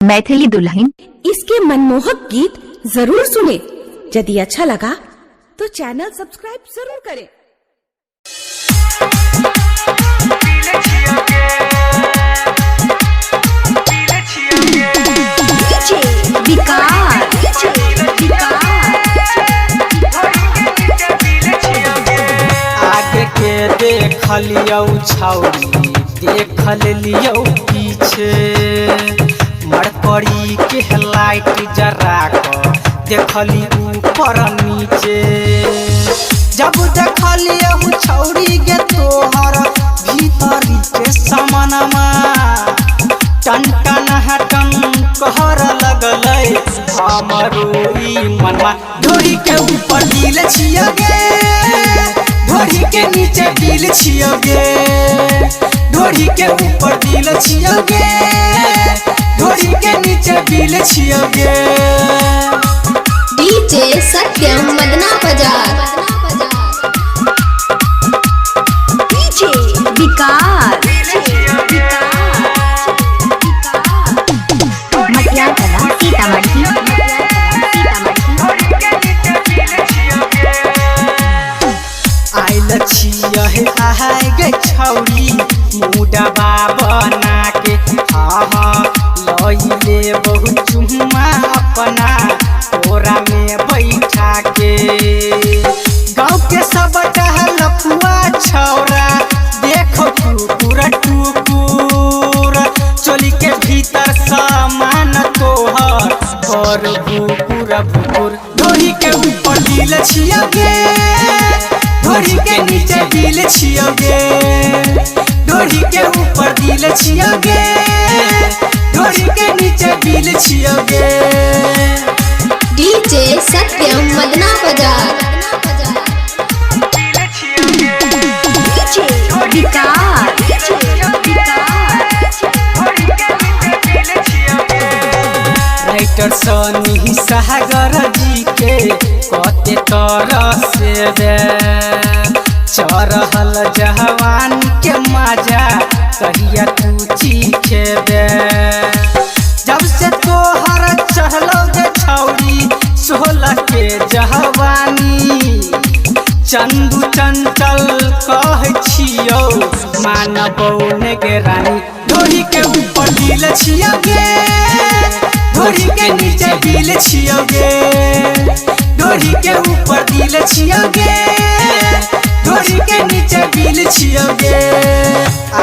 मैथिली दुल्हन इसके मनमोहक गीत जरूर सुने। यदि अच्छा लगा तो चैनल सब्सक्राइब जरूर करें। आगे के देख लियो छौरी देख लियो पीछे मरकरी के लाइट जरा कर देखली ऊपर नीचे। जब देख लियो छौरी गे तोहर भीतरी के समानमा टन टन हटन कहर लगलै हमरो ई मनवा। ढोरी के ऊपर दिल छियो गे ढोरी के नीचे दिल छियो गे ढोरी के ऊपर दिल छियो गे ढोरी के नीचे दिल छियो गे। डीजे सत्यम मदना बाजार डीजे विकास मटिया कला सीतामढ़ी आइल छिया हे आहाय गे छौरी मुडबा बना के लइले बहुत चुम्मा अपना कोरा में बैठा के। गाँव के सब लफुआ छौरा देखो टुकुर टुकुर चोली के भीतर सामान तोहर और भुकुर भुकुर। ढोरी के ऊपर दिल छियो गे ढोरी के नीचे दिल छियो गे ढोरी के ऊपर दिल छियो गे ढोरी के नीचे दिल छियो गे। डीजे सत्यम मदना बाजार डीजे विकास राइटर सनी सागर जी के कते तरह से दे चरहल जवान के मजा कहिया तू चीखे दे। जब से तोहर चहलो गे छौरी सोलह के जवानी चंदू चंचल कह छियो मानबो ने गे रानी। ढोरी के ऊपर दिल छियो गे ढोरी के नीचे दिल छियो गे ढोरी के ऊपर दिल छियो गे ढोरी के नीचे दिल छियो गे।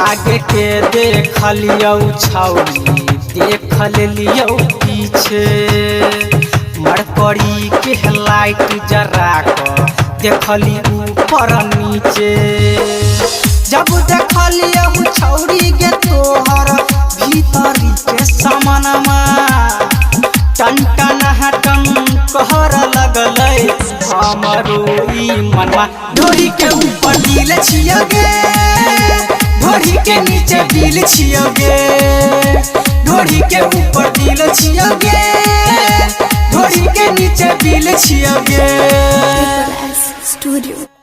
आगे के देख लियो छौरी देख लियो पीछे मरकरी के लाइट जरा कर देखली ऊपर नीचे। जब देख लियो छौरी गे तोहर भीतरी के समानमा टन टन हटन कहर लगलै हमरो ई मनवा। ढोरी के ऊपर दिल छियो गे ढोरी के नीचे दिल छियो गे ढोरी के ऊपर दिल छियो गे ढोरी के नीचे दिल छियो गे। स्टूडियो।